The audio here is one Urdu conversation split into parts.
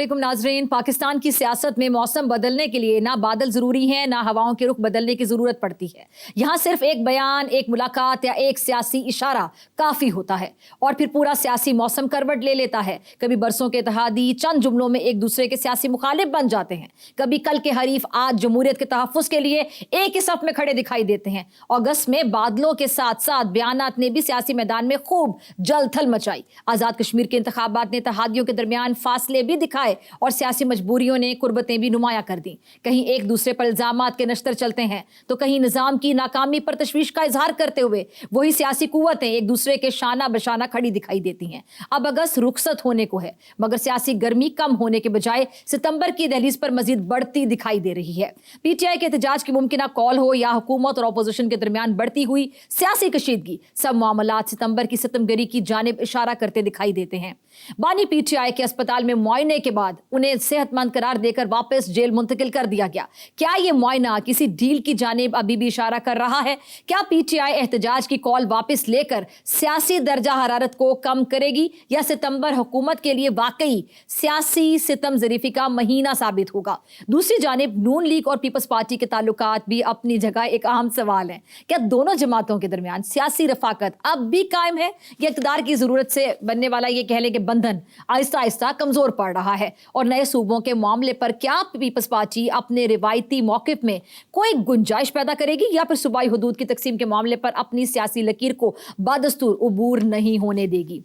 علیکم ناظرین. پاکستان کی سیاست میں موسم بدلنے کے لیے نہ بادل ضروری ہیں نہ ہواؤں کے رخ بدلنے کی ضرورت پڑتی ہے. یہاں صرف ایک بیان، ایک ملاقات یا ایک سیاسی اشارہ کافی ہوتا ہے اور پھر پورا سیاسی موسم کروٹ لے لیتا ہے. کبھی برسوں کے اتحادی چند جملوں میں ایک دوسرے کے سیاسی مخالف بن جاتے ہیں، کبھی کل کے حریف آج جمہوریت کے تحفظ کے لیے ایک ہی صف میں کھڑے دکھائی دیتے ہیں. اگست میں بادلوں کے ساتھ ساتھ بیانات نے بھی سیاسی میدان میں خوب جل تھل مچائی. آزاد کشمیر کے انتخابات نے اتحادیوں کے درمیان فاصلے بھی دکھائے اور سیاسی مجبوریوں نے قربتیں بھی نمایاں کر دیں. کہیں ایک دوسرے پر الزامات کے نشتر چلتے ہیں تو کہیں نظام کی ناکامی پر تشویش کا اظہار کرتے ہوئے وہی سیاسی قوتیں ایک دوسرے کے شانہ بشانہ کھڑی دکھائی دیتی ہیں. اب اگست رخصت ہونے کو ہے مگر سیاسی گرمی کم ہونے کے بجائے ستمبر کی دہلیز پر مزید بڑھتی دکھائی دے رہی ہے. پی ٹی آئی کے احتجاج کی ممکنہ کال ہو یا حکومت اور اپوزیشن کے درمیان بڑھتی ہوئی سیاسی کشیدگی، سب معاملات ستمبر کی ستمگری کی جانب اشارہ کرتے دکھائی دیتے ہیں. بانی پی ٹی آئی کے اسپتال میں معائنے کے بعد انہیں صحت مند قرار دے کر واپس جیل منتقل کر دیا گیا. کیا یہ معائنہ کسی ڈیل کی جانب ابھی بھی اشارہ کر رہا ہے؟ کیا پی ٹی آئی احتجاج کی کال واپس لے کر سیاسی درجہ حرارت کو کم کرے گی یا ستمبر حکومت کے لیے واقعی سیاسی ستم ظریفی کا مہینہ ثابت ہوگا؟ دوسری جانب نون لیگ اور پیپلز پارٹی کے تعلقات بھی اپنی جگہ ایک اہم سوال ہیں. کیا دونوں جماعتوں کے درمیان سیاسی رفاقت اب بھی قائم ہے یا اقتدار کی ضرورت سے بننے والا یہ کہہ لیں کہ بندھن آہستہ آہستہ کمزور پڑ رہا ہے؟ اور نئے صوبوں کے معاملے پر کیا پیپلز پارٹی اپنے روایتی موقف میں کوئی گنجائش پیدا کرے گی یا پھر صوبائی حدود کی تقسیم کے معاملے پر اپنی سیاسی لکیر کو بادستور عبور نہیں ہونے دے گی؟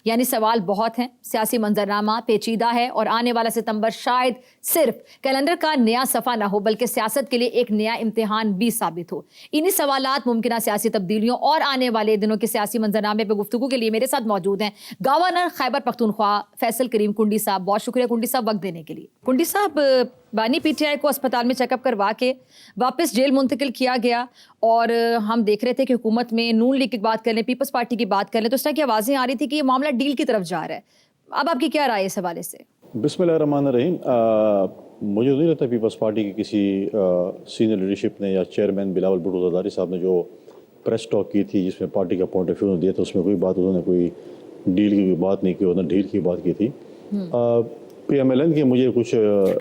یعنی سوال بہت ہیں، سیاسی منظرنامہ پیچیدہ ہے اور آنے والا ستمبر شاید صرف کیلنڈر کا نیا صفحہ نہ ہو بلکہ سیاست کے لیے ایک نیا امتحان بھی ثابت ہو. انہی سوالات، ممکنہ سیاسی تبدیلیوں اور آنے والے دنوں کے سیاسی منظرنامے پہ گفتگو کے لیے میرے ساتھ موجود ہیں گورنر خیبر پختونخوا فیصل کریم کنڈی صاحب. بہت شکریہ کنڈی صاحب وقت دینے کے لیے. کنڈی صاحب، بانی پی ٹی آئی کو اسپتال میں چیک اپ کروا کے واپس جیل منتقل کیا گیا اور ہم دیکھ رہے تھے کہ حکومت میں نون لیگ کی بات کر لیں، پیپلز پارٹی کی بات کر لیں تو اس طرح کی آوازیں آ رہی تھی کہ یہ معاملہ ڈیل کی طرف جا رہا ہے. اب آپ کی کیا رائے اس حوالے سے؟ بسم اللہ الرحمن الرحیم. مجھے نہیں لگتا پیپلز پارٹی کی کسی سینئر لیڈرشپ نے یا چیئرمین بلاول بھٹو زرداری صاحب نے جو پریس ٹاک کی تھی جس میں پارٹی کا پوائنٹ آف ویو دیا تھا اس میں کوئی بات انہوں نے کوئی ڈیل کی بات نہیں کی، انہوں نے ڈیل کی بات کی تھی. پی ایم ایل این کے مجھے کچھ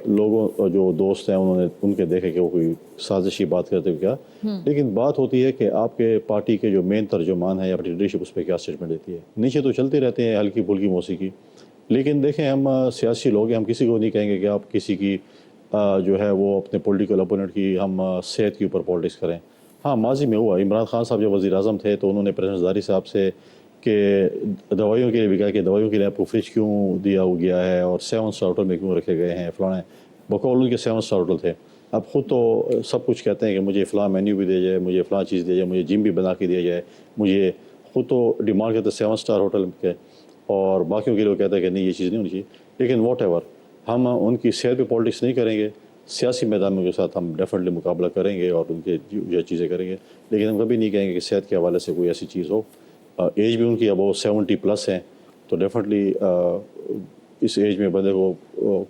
لوگوں جو دوست ہیں انہوں نے ان کے دیکھے کہ وہ کوئی سازشی بات کرتے ہوئے کیا، لیکن بات ہوتی ہے کہ آپ کے پارٹی کے جو مین ترجمان ہے یا لیڈرشپ اس پہ کیا اسٹیٹمنٹ دیتی ہے. نیچے تو چلتے رہتے ہیں ہلکی پھلکی موسیقی، لیکن دیکھیں ہم سیاسی لوگ ہیں، ہم کسی کو نہیں کہیں گے کہ آپ کسی کی جو ہے وہ اپنے پولیٹیکل اپوننٹ کی ہم صحت کے اوپر پالیٹکس کریں. ہاں ماضی میں ہوا، عمران خان صاحب جب وزیر اعظم تھے تو انہوں نے پریزیڈنٹ زرداری صاحب سے کہ دوائیوں کے لیے بھی کہا کہ دوائیوں کے لیے آپ کو فریج کیوں دیا ہو گیا ہے اور 7 اسٹار ہوٹل میں کیوں رکھے گئے ہیں فلاں. بقول ان کے 7 اسٹار ہوٹل تھے. اب خود تو سب کچھ کہتے ہیں کہ مجھے فلاں مینیو بھی دیا جائے، مجھے فلاں چیز دیا جائے، مجھے جم بھی بنا کے دیا جائے، مجھے خود تو ڈیمانڈ کرتے 7 اسٹار ہوٹل کے، اور باقیوں کے لوگ کہتے ہیں کہ نہیں یہ چیز نہیں ہونی چاہیے. لیکن واٹ ایور، ہم ان کی صحت پہ پالیٹکس نہیں کریں گے. سیاسی میدان کے ساتھ ہم ڈیفینیٹلی مقابلہ کریں گے اور ان کے جو چیزیں کریں گے، لیکن ہم کبھی نہیں کہیں گے کہ صحت کے حوالے سے کوئی ایسی چیز ہو. ایج بھی ان کی اب وہ 70+ ہیں تو ڈیفینیٹلی اس ایج میں بندے کو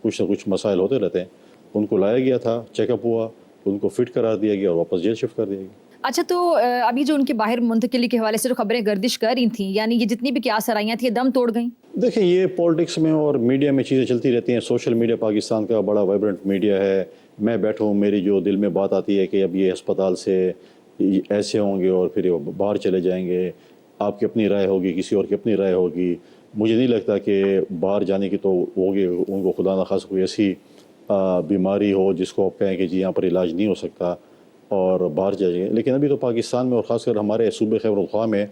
کچھ نہ کچھ مسائل ہوتے رہتے ہیں. ان کو لایا گیا تھا، چیک اپ ہوا، ان کو فٹ قرار دیا گیا اور واپس جیل شفٹ کر دیا گیا. اچھا، تو ابھی جو ان کے باہر منتقلی کے حوالے سے جو خبریں گردش کر رہی تھیں، یعنی یہ جتنی بھی قیاس آرائیاں تھیں یہ دم توڑ گئیں؟ دیکھیں یہ پولیٹکس میں اور میڈیا میں چیزیں چلتی رہتی ہیں. سوشل میڈیا پاکستان کا بڑا وائبرنٹ میڈیا ہے. میں بیٹھوں میری جو دل میں بات آتی ہے کہ اب یہ اسپتال سے ایسے ہوں گے اور پھر باہر چلے جائیں گے، آپ کی اپنی رائے ہوگی، کسی اور کی اپنی رائے ہوگی. مجھے نہیں لگتا کہ باہر جانے کی تو ہوگی ان کو خدا نخواستہ کوئی ایسی بیماری ہو جس کو آپ کہیں کہ جی یہاں پر علاج نہیں ہو سکتا اور باہر جائیں گے. لیکن ابھی تو پاکستان میں اور خاص کر ہمارے صوبے خیبر پختونخوا میں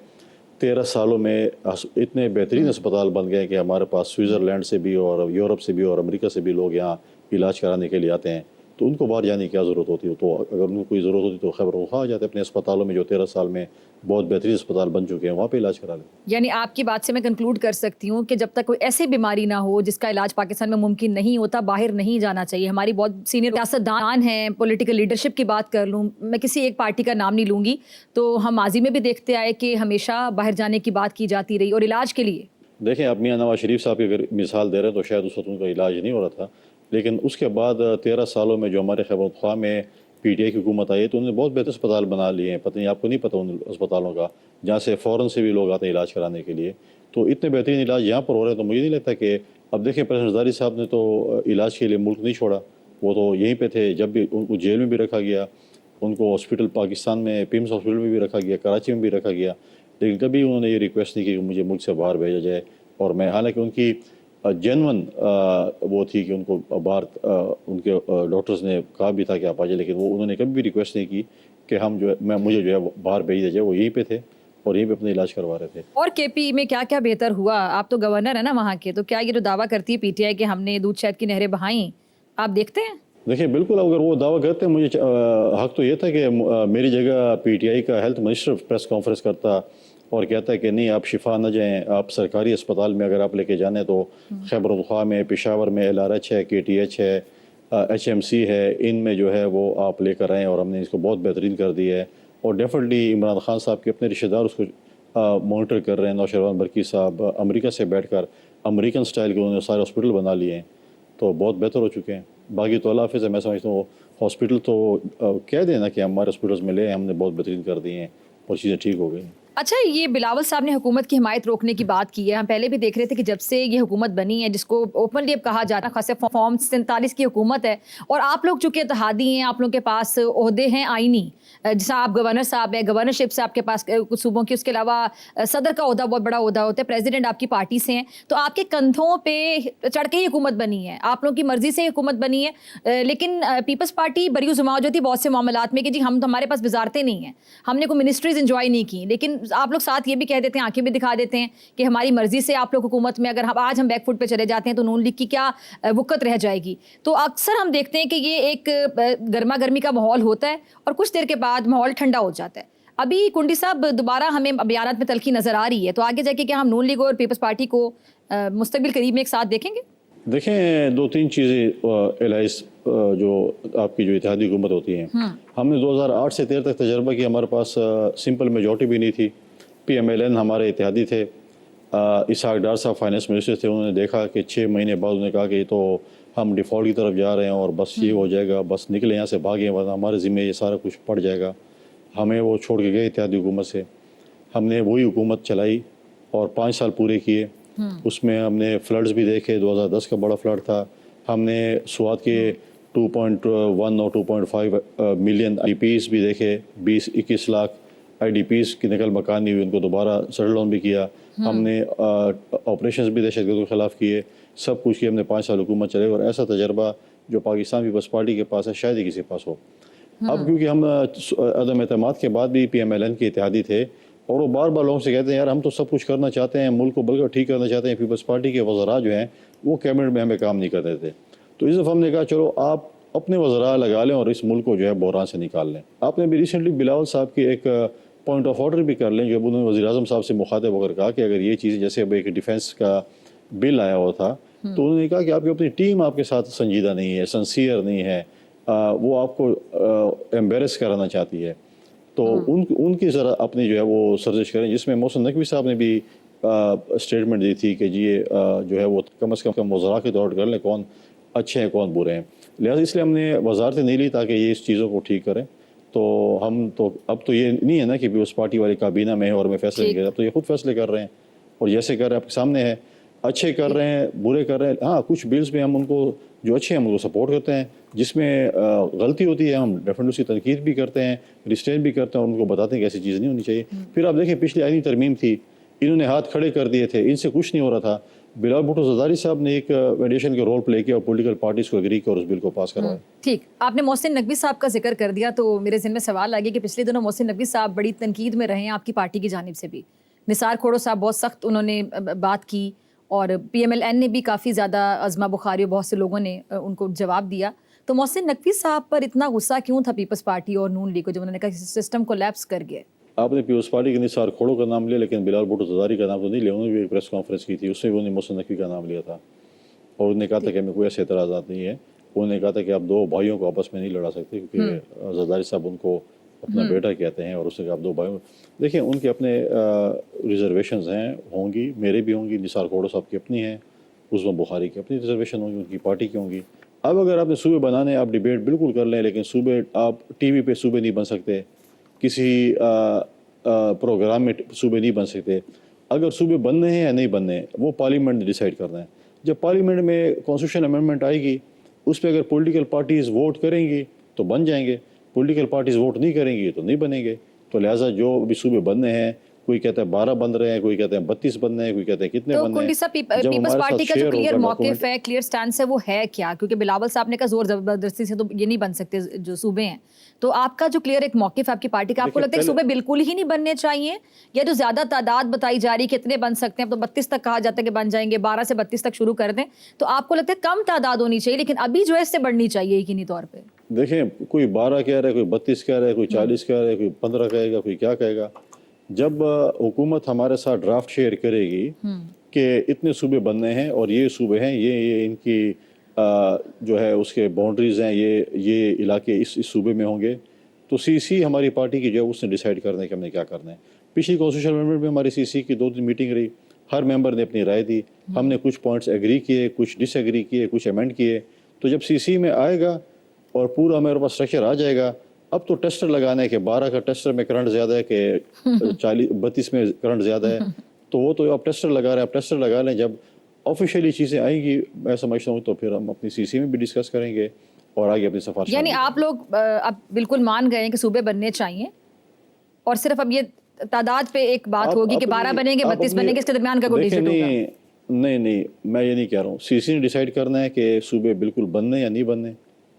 13 سالوں میں اتنے بہترین اسپتال بن گئے کہ ہمارے پاس سوئٹزرلینڈ سے بھی اور یورپ سے بھی اور امریکہ سے بھی لوگ یہاں علاج کرانے کے لیے آتے ہیں. تو ان کو باہر جانے کی کیا ضرورت ہوتی ہے؟ تو اگر ان کو کوئی ضرورت ہوتی تو خیبر پختونخوا آ جاتے اپنے اسپتالوں میں جو 13 سال میں بہت بہترین اسپتال بن چکے ہیں، وہاں پہ علاج کرا لیں. یعنی آپ کی بات سے میں کنکلوڈ کر سکتی ہوں کہ جب تک کوئی ایسی بیماری نہ ہو جس کا علاج پاکستان میں ممکن نہیں ہوتا، باہر نہیں جانا چاہیے. ہماری بہت سینئر سیاستدان ہیں، پولیٹیکل لیڈرشپ کی بات کر لوں، میں کسی ایک پارٹی کا نام نہیں لوں گی، تو ہم ماضی میں بھی دیکھتے آئے کہ ہمیشہ باہر جانے کی بات کی جاتی رہی اور علاج کے لیے. دیکھیں آپ میاں نواز شریف صاحب کی اگر مثال دے رہے ہیں تو شاید اس وقت ان کا علاج نہیں ہو رہا تھا، لیکن اس کے بعد 13 سالوں میں جو ہمارے خیبر پختونخوا میں پی ٹی آئی کی حکومت آئی ہے تو انہوں نے بہت بہتر اسپتال بنا لیے ہیں. پتہ نہیں آپ کو نہیں پتہ ان اسپتالوں کا, جہاں سے فوراً سے بھی لوگ آتے ہیں علاج کرانے کے لیے. تو اتنے بہترین علاج یہاں پر ہو رہے ہیں, تو مجھے نہیں لگتا کہ اب دیکھیں پریزیڈنٹ زرداری صاحب نے تو علاج کے لیے ملک نہیں چھوڑا, وہ تو یہیں پہ تھے. جب بھی ان کو جیل میں بھی رکھا گیا, ان کو ہاسپٹل پاکستان میں پیمس ہاسپٹل میں بھی رکھا گیا, کراچی میں بھی رکھا گیا, لیکن کبھی انہوں نے یہ ریکویسٹ نہیں کی کہ مجھے ملک سے باہر بھیجا جائے. اور میں حالانکہ ان کی جینون وہ تھی کہ ان کو باہر ان کے ڈاکٹرز نے کہا بھی تھا کہ آپ آ جائیں, لیکن وہ انہوں نے کبھی بھی ریکویسٹ نہیں کی کہ ہم جو ہے مجھے جو ہے باہر بھیج دیا جائے. وہ یہیں پہ تھے اور یہیں پہ اپنا علاج کروا رہے تھے. اور کے پی میں کیا کیا بہتر ہوا؟ آپ تو گورنر ہیں نا وہاں کے, تو کیا یہ جو دعویٰ کرتی ہے پی ٹی آئی کہ ہم نے دودھ شہد کی نہریں بہائیں, آپ دیکھتے ہیں؟ دیکھیں بالکل, اگر وہ دعویٰ کرتے ہیں, مجھے حق تو یہ تھا کہ میری جگہ پی ٹی آئی کا ہیلتھ منسٹر پریس کانفرنس کرتا اور کہتا ہے کہ نہیں آپ شفا نہ جائیں, آپ سرکاری اسپتال میں اگر آپ لے کے جانے تو خیبر پختونخوا میں, پشاور میں ایل آر ایچ ہے, کے ٹی ایچ ہے, ایچ ایم سی ہے, ان میں جو ہے وہ آپ لے کر آئیں, اور ہم نے اس کو بہت بہترین کر دیا ہے. اور ڈیفینیٹلی عمران خان صاحب کے اپنے رشتہ دار اس کو مانیٹر کر رہے ہیں. نوشروان برقی صاحب امریکہ سے بیٹھ کر امریکن سٹائل کے انہوں نے سارے ہاسپٹل بنا لیے ہیں, تو بہت بہتر ہو چکے ہیں. باقی تو اللہ حافظ ہے. میں سمجھتا ہوں ہاسپٹل تو کہہ دیں نا کہ ہمارے ہاسپٹلس میں لے, ہم نے بہت بہترین کر دیے ہیں اور چیزیں ٹھیک ہو گئی ہیں. اچھا, یہ بلاول صاحب نے حکومت کی حمایت روکنے کی بات کی ہے. ہم پہلے بھی دیکھ رہے تھے کہ جب سے یہ حکومت بنی ہے, جس کو اوپنلی اب کہا جاتا ہے خاصے فارم 47 کی حکومت ہے, اور آپ لوگ چونکہ اتحادی ہیں, آپ لوگوں کے پاس عہدے ہیں آئینی, جیسا آپ گورنر صاحب ہیں, گورنرشپ سے آپ کے پاس کچھ صوبوں کی, اس کے علاوہ صدر کا عہدہ بہت بڑا عہدہ ہوتا ہے, پریزیڈنٹ آپ کی پارٹی سے ہیں, تو آپ کے کندھوں پہ چڑھ کے ہی حکومت بنی ہے, آپ لوگوں کی مرضی سے حکومت بنی ہے. لیکن پیپلز پارٹی بری الزما جو تھی بہت سے معاملات میں کہ جی ہمارے پاس وزارتیں نہیں ہیں, ہم نے کوئی منسٹریز انجوائے نہیں کی, لیکن آپ لوگ ساتھ یہ بھی کہہ دیتے ہیں, آنکھیں بھی دکھا دیتے ہیں کہ ہماری مرضی سے آپ لوگ حکومت میں, اگر آج ہم بیک فٹ پہ چلے جاتے ہیں تو نون لیگ کی کیا وقت رہ جائے گی. تو اکثر ہم دیکھتے ہیں کہ یہ ایک گرما گرمی کا ماحول ہوتا ہے اور کچھ دیر کے بعد ماحول ٹھنڈا ہو جاتا ہے. ابھی کنڈی صاحب دوبارہ ہمیں بیانات میں تلخی نظر آ رہی ہے, تو آگے جا کے کیا ہم نون لیگ اور پیپلز پارٹی کو مستقبل قریب میں ایک ساتھ دیکھیں گے؟ دیکھیں, دو تین چیزیں الائز جو آپ کی جو اتحادی حکومت ہوتی ہیں, ہم نے 2008 سے 13 تک تجربہ کیا. ہمارے پاس سمپل میجورٹی بھی نہیں تھی. پی ایم ایل این ہمارے اتحادی تھے, اسحاق ڈار صاحب فائنانس منسٹر تھے. انہوں نے دیکھا کہ 6 مہینے بعد انہوں نے کہا کہ یہ تو ہم ڈیفالٹ کی طرف جا رہے ہیں اور بس یہ ہو جائے گا, بس نکلے یہاں سے بھاگیں ورنہ ہمارے ذمہ یہ سارا کچھ پڑ جائے گا. ہمیں وہ چھوڑ کے گئے اتحادی حکومت سے. ہم نے وہی حکومت چلائی اور 5 سال پورے کیے. اس میں ہم نے فلڈز بھی دیکھے, 2010 کا بڑا فلڈ تھا. ہم نے سوات کے 2.1 اور 2.5 ملین آئی پیز بھی دیکھے, 20-21 لاکھ آئی ڈی پیز کی نقل مکانی ہوئی, ان کو دوبارہ سیٹل ڈاؤن بھی کیا. ہم نے آپریشنز بھی دہشت گردوں کے خلاف کیے, سب کچھ کیا. ہم نے 5 سال حکومت چلے, اور ایسا تجربہ جو پاکستان پیپلز پارٹی کے پاس ہے شاید ہی کسی پاس ہو. اب کیونکہ ہم عدم اعتماد کے بعد بھی پی ایم ایل این کے اتحادی تھے, اور وہ بار بار لوگوں سے کہتے ہیں یار ہم تو سب کچھ کرنا چاہتے ہیں, ملک کو بلکہ ٹھیک کرنا چاہتے ہیں. پیپلز پارٹی کے وزراء جو ہیں وہ کیبنٹ میں ہمیں کام نہیں کرتے تھے. تو اس دفعہ ہم نے کہا چلو آپ اپنے وزراء لگا لیں اور اس ملک کو جو ہے بحران سے نکال لیں. آپ نے بھی ریسنٹلی بلاول صاحب کی ایک پوائنٹ آف آرڈر بھی کر لیں, جو انہوں نے وزیر اعظم صاحب سے مخاطب ہو کر کہا کہ اگر یہ چیز, جیسے اب ایک ڈیفینس کا بل آیا ہوا تھا, تو انہوں نے کہا کہ آپ کی اپنی ٹیم آپ کے ساتھ سنجیدہ نہیں ہے, سنسیئر نہیں ہے, وہ آپ کو ایمبیرس کرانا چاہتی ہے. تو ان کی ذرا اپنی جو ہے وہ سرزش کریں, جس میں محسن نقوی صاحب نے بھی اسٹیٹمنٹ دی تھی کہ جی جو ہے وہ کم از کم وزراء کے دور کر لیں کون اچھے ہیں کون برے ہیں. لہٰذا اس لیے ہم نے وزارتیں نہیں لی تاکہ یہ اس چیزوں کو ٹھیک کریں. تو ہم تو اب تو یہ نہیں ہے نا کہ اس پارٹی والے کابینہ میں ہے اور میں فیصلے نہیں کر رہا, اب تو یہ خود فیصلے کر رہے ہیں, اور جیسے کر رہے ہیں آپ کے سامنے ہے, اچھے کر رہے ہیں برے کر رہے ہیں. ہاں کچھ بلز میں ہم ان کو جو اچھے ہیں ہم ان کو سپورٹ کرتے ہیں, جس میں غلطی ہوتی ہے ہم ڈیفینیٹلی اس کی تنقید بھی کرتے ہیں, ریسٹین بھی کرتے ہیں, اور ان کو بتاتے ہیں کہ ایسی چیز نہیں ہونی چاہیے. پھر آپ دیکھیں پچھلی آئینی ترمیم تھی, انہوں نے ہاتھ کھڑے کر دیے تھے, ان سے کچھ نہیں ہو رہا تھا. بلاول بھٹو زرداری صاحب نے ایک میڈیشن کا رول پلے کیا اور پولیٹیکل پارٹیز کو اگری کیا اور اس بل کو پاس کروایا. ٹھیک, آپ نے محسن نقوی صاحب کا ذکر کر دیا تو میرے ذہن میں سوال آ گیا کہ پچھلے دنوں محسن نقوی صاحب بڑی تنقید میں رہے ہیں آپ کی پارٹی کی جانب سے بھی. نثار کھوڑو صاحب بہت سخت انہوں نے بات کی, اور پی ایم ایل این نے بھی کافی زیادہ عظمہ بخاری, اور بہت سے لوگوں نے ان کو جواب دیا. تو محسن نقوی صاحب پر اتنا غصہ کیوں تھا پیپلز پارٹی اور نون لیگ کو, جب انہوں نے کہا سسٹم کو لیپس کر گیا؟ آپ نے پیپلز پارٹی کے نثار کھوڑو کا نام لیا, لیکن بلاول بھٹو زرداری کا نام تو نہیں لیا. انہوں نے بھی ایک پریس کانفرنس کی تھی, اس سے بھی انہوں نے محسن نقوی کا نام لیا تھا, اور انہوں نے کہا تھا کہ ہمیں کوئی ایسے اعتراضات نہیں ہے. انہوں نے کہا تھا کہ آپ دو بھائیوں کو آپس میں نہیں لڑا سکتے, کیونکہ زرداری صاحب ان کو اپنا بیٹا کہتے ہیں, اور اس نے کہا آپ دو بھائیوں. دیکھیں ان کے اپنے ریزرویشنز ہیں, ہوں گی, میرے بھی ہوں گی, نثار کھوڑو صاحب کی اپنی ہیں, عظمی بخاری کی اپنی ریزرویشن ہوں گی, ان کی پارٹی کی ہوں گی. اب اگر آپ نے صوبے بنانے ہیں، آپ ڈیبیٹ بالکل کر لیں، لیکن صوبے آپ ٹی وی پہ صوبے نہیں بن سکتے، کسی پروگرام میں صوبے نہیں بن سکتے. اگر صوبے بننے ہیں یا نہیں بننے ہیں وہ پارلیمنٹ نے ڈیسائیڈ کرنا ہے. جب پارلیمنٹ میں کانسٹیٹیوشن امینڈمنٹ آئے گی، اس پہ اگر پولیٹیکل پارٹیز ووٹ کریں گی تو بن جائیں گے، پولیٹیکل پارٹیز ووٹ نہیں کریں گی تو نہیں بنیں گے. تو لہٰذا جو بھی صوبے بننے ہیں، کوئی کہتا ہے 12 بن رہے ہیں، کوئی کہتے ہیں 32 بن رہے ہیں، کوئی کہتے ہیں کتنے تو بن رہے کنڈی ہیں. صاحب جب پیپلز ہمارے پارٹی ساتھ کا جو شیئر کلیئر ہوگا موقف ہے، کلیئر سٹینس ہے، وہ ہے کیا؟ کیونکہ بلاول صاحب نے کہا زور زبردستی سے تو یہ نہیں بن سکتے جو صوبے ہیں. تو آپ کا جو کلیئر ایک موقف ہے آپ کی پارٹی کا، آپ کو لگتا ہے کہ صوبے بالکل ہی نہیں بننے چاہیے، یا جو زیادہ تعداد بتائی جا رہی ہے کتنے بن سکتے ہیں، اب تو 32 تک کہا جاتا ہے کہ بن جائیں گے، 12 سے 32 تک شروع کر دیں، تو آپ کو لگتا ہے کم تعداد ہونی چاہیے لیکن ابھی جو ہے اس سے بڑھنی چاہیے یقینی طور پہ؟ دیکھیں، کوئی 12 کہہ رہا ہے، کوئی 32 کہہ رہا ہے، کوئی 40 کہہ رہا ہے، کوئی 15 کہے گا، کوئی کیا کہے گا. جب حکومت ہمارے ساتھ ڈرافٹ شیئر کرے گی کہ اتنے صوبے بننے ہیں اور یہ صوبے ہیں، یہ ان کی جو ہے اس کے باؤنڈریز ہیں، یہ علاقے اس صوبے میں ہوں گے، تو سی سی ہماری پارٹی کی جو ہے اس نے ڈیسائیڈ کرنا ہے کہ ہم نے کیا کرنا ہے. پچھلی کانسٹیٹیوشن امینڈمنٹ میں ہماری سی سی کی 2 میٹنگ رہی، ہر ممبر نے اپنی رائے دی، ہم نے کچھ پوائنٹس ایگری کیے، کچھ ڈس ایگری کیے، کچھ امینڈ کیے. تو جب سی سی میں آئے گا اور پورا ہمارے پاس اسٹرکچر آ جائے گا، اب تو ٹیسٹر لگانا ہے کہ 12 کا ٹیسٹر میں کرنٹ زیادہ ہے کہ 32 میں کرنٹ زیادہ ہے، تو وہ تو آپ ٹیسٹر لگا رہے ہیں، آپ ٹیسٹر لگا لیں. جب آفیشیلی چیزیں آئیں گی میں سمجھتا ہوں تو پھر ہم اپنی سی سی میں بھی ڈسکس کریں گے اور آگے اپنی سفارش. یعنی آپ لوگ اب بالکل مان گئے ہیں کہ صوبے بننے چاہیے، اور صرف اب یہ تعداد پہ ایک بات ہوگی کہ 12 بنیں گے 32 بنیں گے، اس کے درمیان کا کوئی ڈیجٹ ہوگا؟ نہیں، میں یہ نہیں کہہ رہا ہوں. سی سی نے ڈیسائیڈ کرنا ہے کہ صوبے بالکل بننے یا نہیں بننے،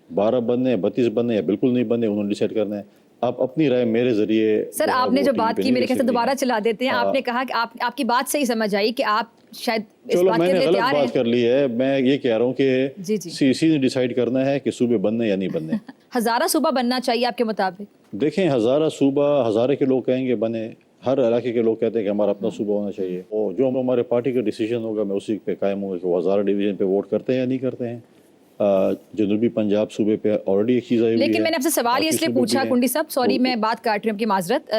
12 بننے، 32 بننے یا بالکل نہیں بننے، انہوں نے ڈیسائیڈ کرنا ہے. آپ اپنی رائے میرے ذریعے سر آپ نے جو بات کی میرے خیال سے دوبارہ چلا دیتے ہیں. آپ نے کہا کہ آپ کی بات صحیح سمجھ آئی کہ آپ شاید اس چلو بات میں کے نے لیے غلط تیار ہیں. بات کر لی ہے، میں یہ کہہ رہا ہوں کہ جی سی سی نے ڈیسائیڈ کرنا ہے کہ صوبے بننے یا نہیں بننے. ہزارہ صوبہ بننا چاہیے آپ کے مطابق؟ دیکھیں، ہزارہ صوبہ، ہزارے کے لوگ کہیں گے بنے، ہر علاقے کے لوگ کہتے ہیں کہ ہمارا اپنا صوبہ ہونا چاہیے، اور جو ہمارے پارٹی کا ڈیسیجن ہوگا میں اسی پہ قائم ہوں گا کہ وہ ہزارہ ڈویژن پہ ووٹ کرتے ہیں یا نہیں کرتے ہیں. جنوبی پنجاب صوبے پہ آلریڈی ایک چیز آئی ہوئی ہے. لیکن میں نے آپ سے سوال یہ اس لیے پوچھا کنڈی صاحب، سوری میں بات کاٹ رہی ہوں، آپ کی معذرت،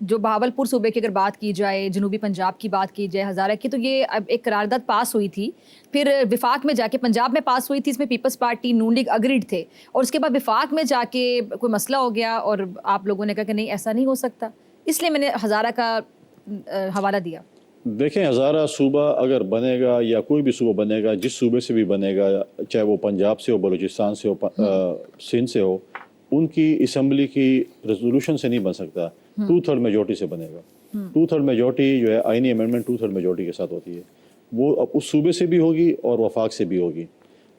جو بہاولپور صوبے کی اگر بات کی جائے، جنوبی پنجاب کی بات کی جائے، ہزارہ کی، تو یہ اب ایک قرارداد پاس ہوئی تھی، پھر وفاق میں جا کے پنجاب میں پاس ہوئی تھی، اس میں پیپلز پارٹی نون لیگ اگریڈ تھے، اور اس کے بعد وفاق میں جا کے کوئی مسئلہ ہو گیا اور آپ لوگوں نے کہا کہ نہیں ایسا نہیں ہو سکتا، اس لیے میں نے ہزارہ کا حوالہ دیا. دیکھیں، ہزارہ صوبہ اگر بنے گا یا کوئی بھی صوبہ بنے گا، جس صوبے سے بھی بنے گا، چاہے وہ پنجاب سے ہو، بلوچستان سے ہو، سندھ سے ہو، ان کی اسمبلی کی ریزولوشن سے نہیں بن سکتا، 2/3 میجورٹی سے بنے گا. 2/3 میجورٹی جو ہے آئینی امینڈمنٹ 2/3 میجورٹی کے ساتھ ہوتی ہے، وہ اب اس صوبے سے بھی ہوگی اور وفاق سے بھی ہوگی.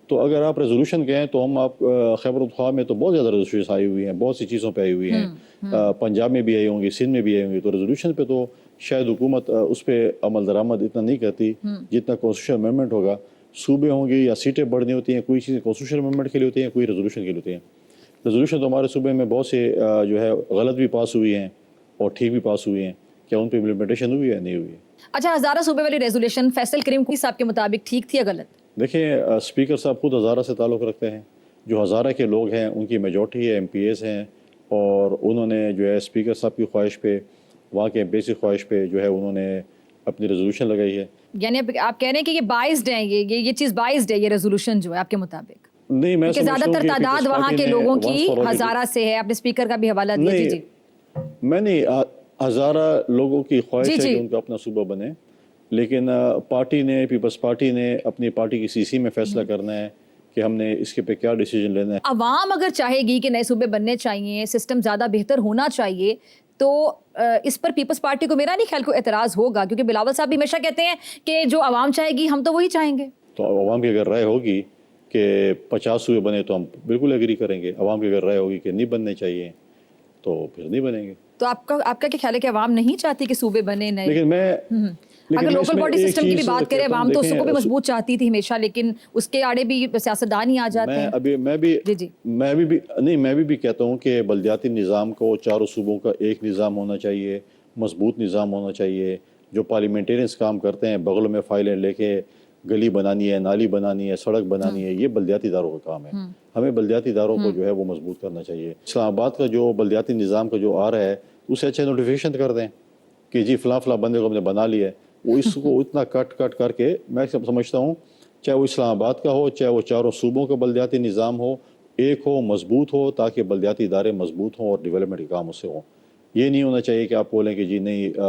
تو اگر آپ ریزولوشن کہیں تو ہم آپ خیبر پختونخوا میں تو بہت زیادہ ریزولوشن آئی ہوئی ہیں، بہت سی چیزوں پہ آئی ہوئی ہیں، پنجاب میں بھی آئی ہوں گی، سندھ میں بھی آئی ہوں گی. تو ریزولوشن پہ تو شاید حکومت اس پہ عمل درآمد اتنا نہیں کرتی جتنا کانسٹیٹیوشن امینڈمنٹ ہوگا. صوبے ہوں گے یا سیٹیں بڑھنی ہوتی ہیں، کوئی چیزیں کانسٹیٹیوشن امینڈمنٹ کے لیے ہوتی ہیں، کوئی ریزولوشن کے لیے ہوتی ہیں. ریزولوشن تو ہمارے صوبے میں بہت سے جو ہے غلط بھی پاس ہوئی ہیں اور ٹھیک بھی پاس ہوئی ہیں. کیا ان پہ امپلیمنٹیشن ہوئی ہے؟ نہیں ہوئی ہے. اچھا، ہزارہ صوبے والی ریزولوشن فیصل کریم صاحب کے مطابق ٹھیک تھی یا غلط؟ دیکھیں، اسپیکر صاحب خود ہزارہ سے تعلق رکھتے ہیں، جو ہزارہ کے لوگ ہیں ان کی میجورٹی ہے، ایم پی ایز ہیں، اور انہوں نے جو ہے اسپیکر صاحب کی خواہش پہ، وہاں کے ایم پی کی خواہش پہ جو ہے انہوں نے اپنی ریزولوشن لگائی ہے. یعنی آپ کہہ رہے ہیں کہ یہ بائزڈ ہیں، یہ چیز بائزڈ ہے، یہ ریزولوشن جو ہے آپ کے مطابق؟ نہیں، میں کیونکہ زیادہ تر تعداد وہاں کے لوگوں کی ہزارہ سے ہے. آپ نے اسپیکر کا بھی حوالہ دیا. جی جی. میں نہیں، ہزارہ لوگوں کی خواہش ہے کہ ان کا اپنا صوبہ بنے، لیکن پارٹی نے، پیپلز پارٹی نے اپنی پارٹی کی سی سی میں فیصلہ کرنا ہے کہ ہم نے اس کے پہ کیا ڈیسیجن لینا ہے. عوام اگر چاہے گی کہ نئے صوبے بننے چاہیے، سسٹم زیادہ بہتر ہونا چاہیے، تو اس پر پیپلز پارٹی کو میرا نہیں خیال کوئی اعتراض ہوگا، کیونکہ بلاول صاحب بھی ہمیشہ کہتے ہیں کہ جو عوام چاہے گی ہم تو وہی چاہیں گے. تو عوام کی اگر رائے ہوگی کہ 50 صوبے بنے تو ہم بالکل ایگری کریں گے. عوام کی اگر رائے ہوگی کہ نہیں بننے چاہیے تو پھر نہیں بنے گے. تو آپ کا کیا خیال ہے کہ عوام نہیں چاہتی کہ صوبے بنے نئے؟ لیکن اگر لوکل باڈی سسٹم کی بھی بات کریں، عوام تو اس کو بھی مضبوط چاہتی تھی ہمیشہ، لیکن اس کے آڑے بھی سیاستدان ہی آ جاتے ہیں. میں بھی کہتا ہوں کہ بلدیاتی نظام کو چاروں صوبوں کا ایک نظام ہونا چاہیے، مضبوط نظام ہونا چاہیے. جو پارلیمنٹیرینس کام کرتے ہیں، بغلوں میں فائلیں لے کے گلی بنانی ہے، نالی بنانی ہے، سڑک بنانی ہے، یہ بلدیاتی اداروں کا کام ہے. ہمیں بلدیاتی اداروں کو جو ہے وہ مضبوط کرنا چاہیے. اسلام آباد کا جو بلدیاتی نظام کا جو آ رہا ہے اسے اچھے نوٹیفیکیشن کر دیں کہ جی فلاں بندے کو ہم نے بنا لیا ہے. وہ اس کو اتنا کٹ کر کے، میں سمجھتا ہوں چاہے وہ اسلام آباد کا ہو، چاہے وہ چاروں صوبوں کا بلدیاتی نظام ہو، ایک ہو، مضبوط ہو، تاکہ بلدیاتی ادارے مضبوط ہوں اور ڈیولپمنٹ کے کام اس سے ہوں۔ یہ نہیں ہونا چاہیے کہ آپ بولیں کہ جی نہیں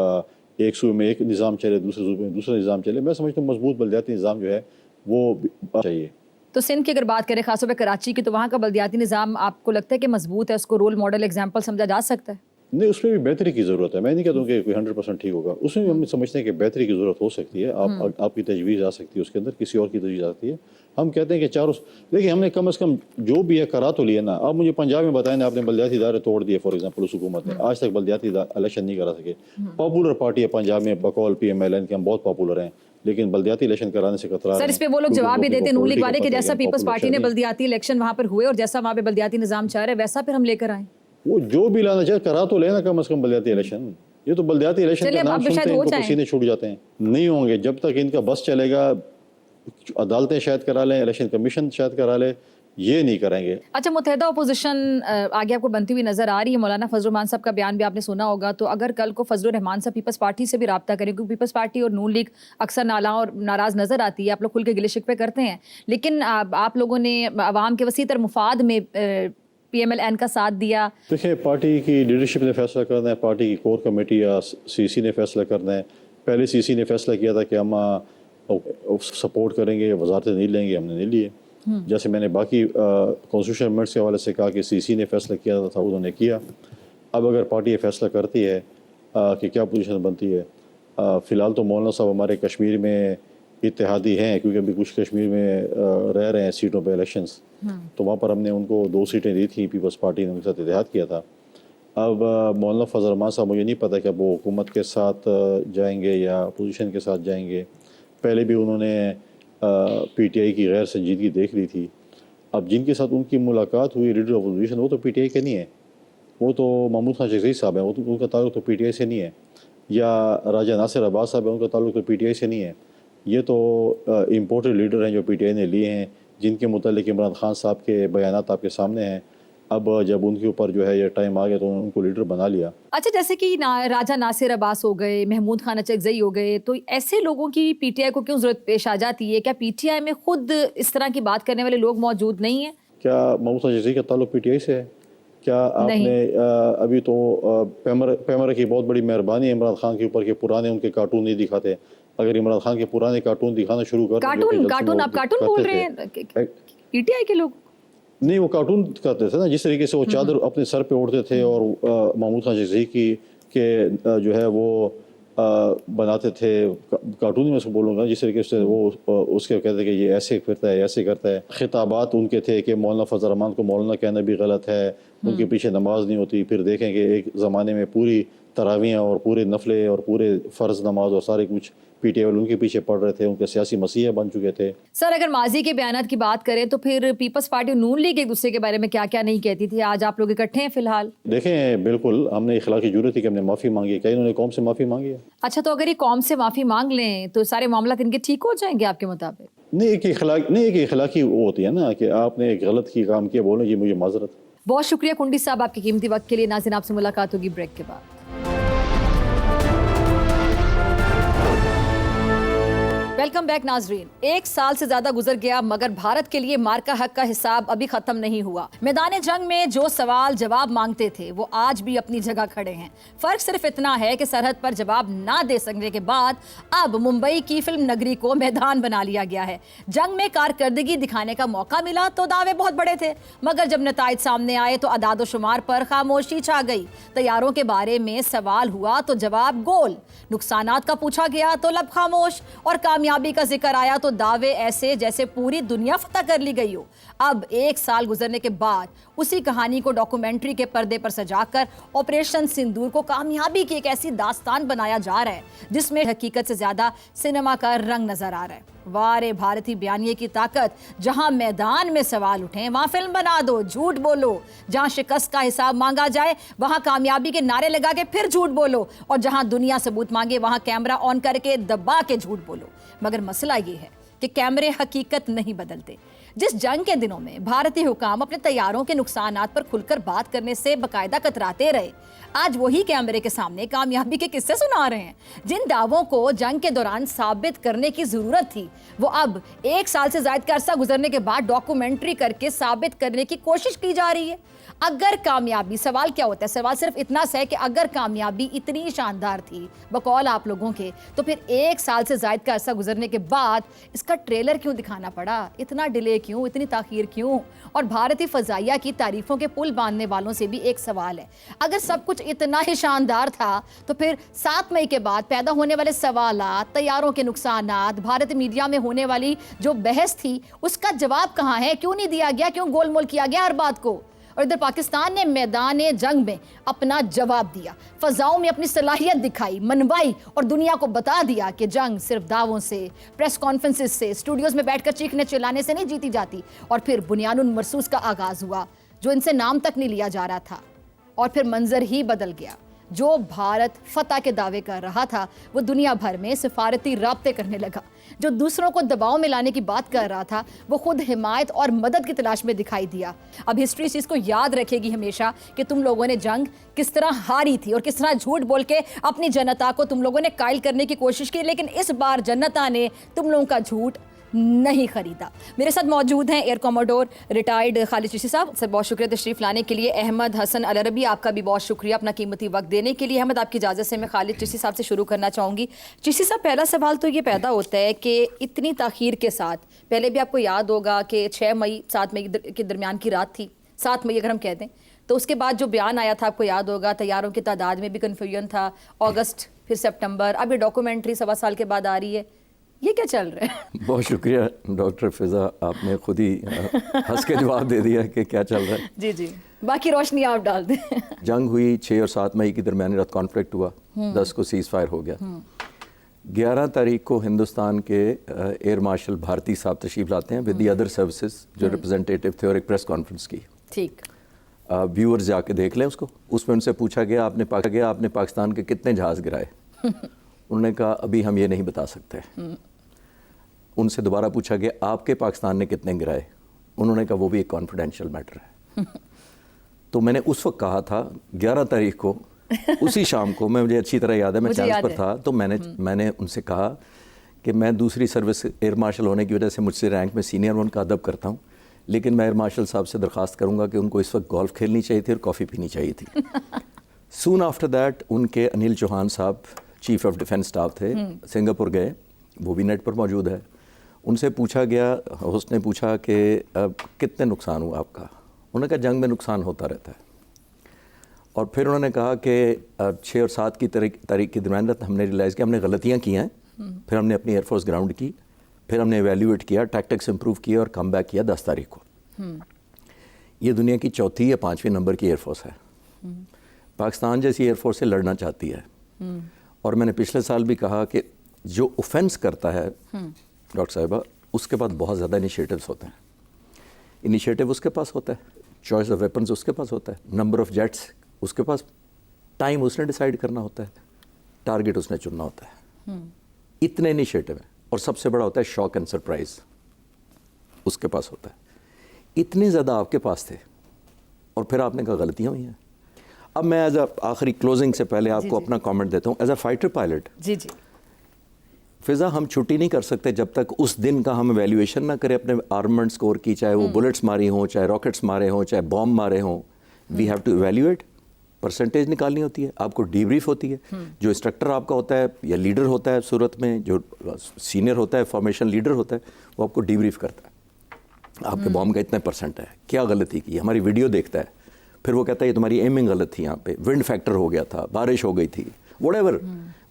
ایک صوبے میں ایک نظام چلے، دوسرے صوبے میں دوسرا نظام چلے۔ میں سمجھتا ہوں مضبوط بلدیاتی نظام جو ہے وہ چاہیے۔ تو سندھ کی اگر بات کریں خاص طور پہ کراچی کی، تو وہاں کا بلدیاتی نظام آپ کو لگتا ہے کہ مضبوط ہے، اس کو رول ماڈل ایگزامپل سمجھا جا سکتا ہے؟ نہیں، اس میں بھی بہتری کی ضرورت ہے۔ میں نہیں کہتا ہوں کہ کوئی 100% ٹھیک ہوگا، اس میں بھی ہم سمجھتے ہیں کہ بہتری کی ضرورت ہو سکتی ہے۔ آپ کی تجویز آ سکتی ہے، اس کے اندر کسی اور کی تجویز آتی ہے۔ ہم کہتے ہیں کہ چاروں دیکھیں، ہم نے کم از کم جو بھی ہے کرا تو لیا نا۔ آپ مجھے پنجاب میں بتائیں نا، آپ نے بلدیاتی ادارے توڑ دیے فار ایگزامپل، اس حکومت نے آج تک بلدیاتی الیکشن نہیں کرا سکے۔ پاپولر پارٹی ہے پنجاب میں، بقول PMLN کے ہم بہت پاپولر ہیں، لیکن بلدیاتی الیکشن کرانے سے کترا رہے ہیں۔ سر اس پہ وہ لوگ جواب بھی دیتے ہیں نون لیگ والے کہ جیسا پیپلز پارٹی نے بلدیاتی الیکشن وہاں پر ہوئے اور جیسا وہاں پہ بلدیاتی نظام چاہ رہے ویسا پھر ہم لے کر آئیں۔ وہ جو بھی لانا چاہے کرا تو لینا کم از کم بلدیاتی الیکشن۔ یہ تو بلدیاتی الیکشن کا نام سنتے ہیں ان کو پسینے چھوٹ جاتے ہیں۔ نہیں ہوں گے جب تک ان کا بس چلے گا۔ عدالتیں شاید کرا لیں، الیکشن کمیشن شاید کرا لے، یہ نہیں کریں گے۔ اچھا، متحدہ اپوزیشن آگے آپ کو بنتی ہوئی نظر آ رہی ہے۔ مولانا فضل الرحمان صاحب کا بیان بھی آپ نے سنا ہوگا، تو اگر کل کو فضل الرحمان صاحب پیپلز پارٹی سے بھی رابطہ کریں، کیونکہ پیپلز پارٹی اور نون لیگ اکثر نالاں اور ناراض نظر آتی ہے، آپ لوگ کھل کے گلے شکوے کرتے ہیں، لیکن آپ لوگوں نے عوام کے وسیع تر مفاد میں PMLN کا ساتھ دیا۔ دیکھیں، پارٹی کی لیڈرشپ نے فیصلہ کرنا ہے، پارٹی کی کور کمیٹی یا CC نے فیصلہ کرنا ہے۔ پہلے CC نے فیصلہ کیا تھا کہ ہم سپورٹ کریں گے، وزارتیں نہیں لیں گے، ہم نے نہیں لیے۔ جیسے میں نے باقی کانسٹیٹیوشن امendments کے حوالے سے کہا کہ CC نے فیصلہ کیا تھا، انہوں نے کیا۔ اب اگر پارٹی یہ فیصلہ کرتی ہے کہ کیا پوزیشن بنتی ہے، فی الحال تو مولانا صاحب ہمارے کشمیر میں اتحادی ہیں، کیونکہ ابھی کچھ کشمیر میں رہ رہے ہیں سیٹوں پہ الیکشنز، تو وہاں پر ہم نے ان کو 2 سیٹیں دی تھیں، پیپلز پارٹی نے ان کے ساتھ اتحاد کیا تھا۔ اب مولانا فضل الرحمان صاحب، مجھے نہیں پتہ کہ اب وہ حکومت کے ساتھ جائیں گے یا اپوزیشن کے ساتھ جائیں گے۔ پہلے بھی انہوں نے PTI کی غیر سنجیدگی دیکھ لی تھی۔ اب جن کے ساتھ ان کی ملاقات ہوئی لیڈر آف اپوزیشن، وہ تو PTI کے نہیں ہیں، وہ تو محمود خان شیخ صاحب ہیں، وہ تو ان کا تعلق تو PTI سے نہیں ہے، یا راجہ ناصر عباس صاحب ہیں، ان کا تعلق تو PTI سے نہیں ہے۔ یہ تو امپورٹڈ لیڈر ہیں جو PTI نے لیے ہیں، جن کے متعلق عمران خان صاحب کے بیانات آپ کے سامنے ہیں۔ اب جب ان کے اوپر جو ہے یہ ٹائم آ گیا تو ان کو لیڈر بنا لیا۔ اچھا، جیسے کہ راجہ ناصر عباس ہو گئے، محمود خان اچکزئی ہو گئے، تو ایسے لوگوں کی PTI کو کیوں ضرورت پیش آ جاتی ہے؟ کیا PTI میں خود اس طرح کی بات کرنے والے لوگ موجود نہیں ہیں؟ کیا محمود خان شیخ کا تعلق PTI سے ہے؟ کیا آپ نے ابھی تو پیمرا کی بہت بڑی مہربانی ہے عمران خان کے اوپر کہ پرانے ان کے کارٹون نہیں دکھاتے۔ اگر عمران خان کے پرانے کارٹون دکھانا شروع کر کارٹون آپ کارٹون بول رہے ہیں PTI کے لوگ؟ نہیں، وہ کارٹون کرتے تھے نا، جس طریقے سے وہ چادر اپنے سر پہ اوڑھتے تھے اور محمود خان شیخ کی کہ جو ہے وہ بناتے تھے کارٹون، میں اس کو بولوں گا، جس طریقے سے وہ اس کے کہتے ہیں کہ یہ ایسے پھرتا ہے، ایسے کرتا ہے۔ خطابات ان کے تھے کہ مولانا فضل الرحمان کو مولانا کہنا بھی غلط ہے، ان کے پیچھے نماز نہیں ہوتی۔ پھر دیکھیں کہ ایک زمانے میں پوری تراویحیں اور پورے نفلیں اور پورے فرض نماز اور سارے کچھ PTI والے ان کے پیچھے پڑھ رہے تھے، ان کے سیاسی مسیح بن چکے تھے۔ سر، اگر ماضی کے بیانات کی بات کریں تو پھر پیپلز پارٹی اور نون لیگ ایک دوسرے کے بارے میں کیا کیا نہیں کہتی تھی، آج آپ لوگ اکٹھے ہیں فی الحال؟ دیکھیں، بالکل ہم نے اخلاقی جرات تھی کہ ہم نے معافی مانگی ہے۔ کیا انہوں نے قوم سے معافی مانگی ہے؟ اچھا، تو اگر یہ قوم سے معافی مانگ لیں تو سارے معاملات ان کے ٹھیک ہو جائیں گے آپ کے مطابق؟ نہیں، ایک اخلاقی وہ ہوتی ہے نا کہ آپ نے ایک غلط کی کام کیا، بولیں جی مجھے معذرت۔ بہت شکریہ کنڈی صاحب آپ کے قیمتی وقت کے لیے۔ ناظرین، آپ سے ملاقات ہوگی بریک کے بعد۔ ویلکم بیک ناظرین۔ 1 سال سے زیادہ گزر گیا مگر بھارت کے لیے مارکا حق کا حساب ابھی ختم نہیں ہوا۔ میدان جنگ میں جو سوال جواب مانگتے تھے وہ آج بھی اپنی جگہ کھڑے ہیں۔ فرق صرف اتنا ہے کہ سرحد پر جواب نہ دے سکنے کے بعد اب ممبئی کی فلم نگری کو میدان بنا لیا گیا ہے۔ جنگ میں کارکردگی دکھانے کا موقع ملا تو دعوے بہت بڑے تھے، مگر جب نتائج سامنے آئے تو اعداد و شمار پر خاموشی چھا گئی۔ طیاروں کے بارے میں سوال ہوا تو جواب گول، نقصانات کا پوچھا گیا تو لب خاموش، اور کامیابی کا ذکر آیا تو دعوے ایسے جیسے پوری دنیا فتح کر لی گئی ہو۔ اب 1 سال گزرنے کے بعد اسی کہانی کو ڈاکومنٹری کے پردے پر سجا کر آپریشن سندور کو کامیابی کی ایک ایسی داستان بنایا جا رہا ہے جس میں حقیقت سے زیادہ سینما کا رنگ نظر آ رہا ہے۔ وارے بھارتی بیانیے کی طاقت، جہاں میدان میں سوال اٹھیں وہاں فلم بنا دو، جھوٹ بولو، جہاں شکست کا حساب مانگا جائے وہاں کامیابی کے نعرے لگا کے پھر جھوٹ بولو، اور جہاں دنیا ثبوت مانگے وہاں کیمرہ آن کر کے دبا کے جھوٹ بولو۔ مگر مسئلہ یہ ہے کہ کیمرے حقیقت نہیں بدلتے۔ جس جنگ کے دنوں میں بھارتی حکام اپنے طیاروں کے نقصانات پر کھل کر بات کرنے سے باقاعدہ کتراتے رہے، آج وہی کیمرے کے سامنے کامیابی کے قصے سنا رہے ہیں۔ جن دعووں کو جنگ کے دوران ثابت کرنے کی ضرورت تھی، وہ اب 1 سال سے زائد کا عرصہ گزرنے کے بعد ڈاکومنٹری کر کے ثابت کرنے کی کوشش کی جا رہی ہے۔ اگر کامیابی، سوال کیا ہوتا ہے؟ سوال صرف اتنا سا ہے کہ اگر کامیابی اتنی شاندار تھی بقول آپ لوگوں کے، تو پھر 1 سال سے زائد کا عرصہ گزرنے کے بعد اس کا ٹریلر کیوں دکھانا پڑا؟ اتنا ڈیلے کیوں؟ اتنی تاخیر کیوں؟ اور بھارتی فضائیہ کی تعریفوں کے پل باندھنے والوں سے بھی ایک سوال ہے، اگر سب کچھ اتنا ہی شاندار تھا تو پھر 7 مئی کے بعد پیدا ہونے والے سوالات، طیاروں کے نقصانات، بھارتی میڈیا میں ہونے والی جو بحث تھی، اس کا جواب کہاں ہے؟ کیوں نہیں دیا گیا؟ کیوں گول مول کیا گیا ہر بات کو؟ اور ادھر پاکستان نے میدان جنگ میں اپنا جواب دیا، فضاؤں میں اپنی صلاحیت دکھائی، منوائی اور دنیا کو بتا دیا کہ جنگ صرف دعووں سے، پریس کانفرنسز سے، اسٹوڈیوز میں بیٹھ کر چیخنے چلانے سے نہیں جیتی جاتی۔ اور پھر بنیان مرصوص کا آغاز ہوا، جو ان سے نام تک نہیں لیا جا رہا تھا، اور پھر منظر ہی بدل گیا۔ جو بھارت فتح کے دعوے کر رہا تھا، وہ دنیا بھر میں سفارتی رابطے کرنے لگا۔ جو دوسروں کو دباؤ میں لانے کی بات کر رہا تھا، وہ خود حمایت اور مدد کی تلاش میں دکھائی دیا۔ اب ہسٹری اس چیز کو یاد رکھے گی ہمیشہ کہ تم لوگوں نے جنگ کس طرح ہاری تھی اور کس طرح جھوٹ بول کے اپنی جنتا کو تم لوگوں نے قائل کرنے کی کوشش کی، لیکن اس بار جنتا نے تم لوگوں کا جھوٹ نہیں خریدا۔ میرے ساتھ موجود ہیں ایئر کوموڈور ریٹائرڈ خالد چشتی صاحب، سر بہت شکریہ تشریف لانے کے لیے۔ احمد حسن العربی، آپ کا بھی بہت شکریہ اپنا قیمتی وقت دینے کے لیے۔ احمد، آپ کی اجازت سے میں خالد چشتی صاحب سے شروع کرنا چاہوں گی۔ چشتی صاحب، پہلا سوال تو یہ پیدا ہوتا ہے کہ اتنی تاخیر کے ساتھ، پہلے بھی آپ کو یاد ہوگا کہ 6 مئی 7 مئی کے درمیان کی رات تھی، 7 مئی اگر ہم کہہ دیں، تو اس کے بعد جو بیان آیا تھا آپ کو یاد ہوگا، طیاروں کی تعداد میں بھی کنفیوژن تھا، اگست پھر سپٹمبر، اب یہ ڈاکومنٹری 1.25 سال کے بعد آ رہی ہے، یہ کیا چل رہا ہے؟ بہت شکریہ ڈاکٹر فضا، آپ نے خود ہی ہنس کے جواب دے دیا کہ کیا چل رہا ہے۔ جی جی، باقی روشنی آپ ڈال دیں۔ جنگ ہوئی 6 اور 7 مئی کی درمیانی رات، کانفلکٹ ہوا، 10 کو سیز فائر ہو گیا۔ 11 تاریخ کو ہندوستان کے ایئر مارشل بھارتی صاحب تشریف لاتے ہیں ود دی ادر سروسز جو ریپرزینٹیٹو تھے، اور ایک پریس کانفرنس کی۔ ٹھیک، ویورز جا کے دیکھ لیں اس کو۔ اس میں ان سے پوچھا گیا آپ نے پاکستان کے کتنے جہاز گرائے؟ انہوں نے کہا ابھی ہم یہ نہیں بتا سکتے۔ ان سے دوبارہ پوچھا گیا آپ کے پاکستان نے کتنے گرائے؟ انہوں نے کہا وہ بھی ایک کانفیڈینشیل میٹر ہے۔ تو میں نے اس وقت کہا تھا 11 تاریخ کو، اسی شام کو، مجھے اچھی طرح یاد ہے، میں چانس پر تھا، تو میں نے ان سے کہا کہ میں دوسری سروس ایئر مارشل ہونے کی وجہ سے مجھ سے رینک میں سینئر، ان کا ادب کرتا ہوں، لیکن میں ایئر مارشل صاحب سے درخواست کروں گا کہ ان کو اس وقت گولف کھیلنی چاہیے تھی اور کافی پینی چاہیے تھی۔ سون آفٹر دیٹ ان کے انل چوہان صاحب چیف آف ڈیفنس اسٹاف تھے، سنگاپور گئے، وہ بھی نیٹ پر موجود ہے۔ ان سے پوچھا گیا، اس نے پوچھا کہ کتنے نقصان ہوا آپ کا؟ انہوں نے کہا جنگ میں نقصان ہوتا رہتا ہے۔ اور پھر انہوں نے کہا کہ 6 اور 7 کی تاریخ کی درمیان ہم نے ریلائز کیا ہم نے غلطیاں کی ہیں، پھر ہم نے اپنی ایئر فورس گراؤنڈ کی، پھر ہم نے ایویلیویٹ کیا، ٹیکٹکس امپروو کیا اور کم بیک کیا 10 تاریخ کو۔ یہ دنیا کی 4تھی یا 5ویں نمبر کی ایئر فورس ہے۔ پاکستان جیسی ایئر فورس سے لڑنا چاہتی ہے، اور میں نے پچھلے سال بھی کہا کہ جو اوفینس کرتا ہے ڈاکٹر صاحبہ، اس کے بعد بہت زیادہ انیشیٹوز ہوتے ہیں۔ انیشیٹو اس کے پاس ہوتا ہے، چوائس آف ویپنز اس کے پاس ہوتا ہے، نمبر آف جیٹس اس کے پاس، ٹائم اس نے ڈیسائیڈ کرنا ہوتا ہے، ٹارگٹ اس نے چننا ہوتا ہے۔ اتنے انیشیٹو ہیں، اور سب سے بڑا ہوتا ہے شاک اینڈ سرپرائز، اس کے پاس ہوتا ہے۔ اتنے زیادہ آپ کے پاس تھے، اور پھر آپ نے کہا غلطیاں ہوئی ہیں۔ اب میں ایز اے آخری کلوزنگ سے پہلے آپ کو اپنا کامنٹ دیتا ہوں، ایز اے فائٹر پائلٹ۔ جی جی، فضا، ہم چھٹی نہیں کر سکتے جب تک اس دن کا ہم ایویلیویشن نہ کریں اپنے آرممنٹ سکور کی، چاہے وہ بلٹس ماری ہوں، چاہے راکٹس مارے ہوں، چاہے بام مارے ہوں۔ We have to evaluate, percentage نکالنی ہوتی ہے، آپ کو ڈی بریف ہوتی ہے۔ جو انسٹرکٹر آپ کا ہوتا ہے یا لیڈر ہوتا ہے صورت میں، جو سینئر ہوتا ہے، فارمیشن لیڈر ہوتا ہے، وہ آپ کو ڈی بریف کرتا ہے، آپ کے بام کا اتنے پرسنٹ ہے، کیا غلطی کی، ہماری ویڈیو دیکھتا ہے، پھر وہ کہتا ہے یہ تمہاری ایمنگ غلط تھی، یہاں پہ ونڈ فیکٹر ہو گیا تھا، بارش ہو گئی تھی، واٹ ایور۔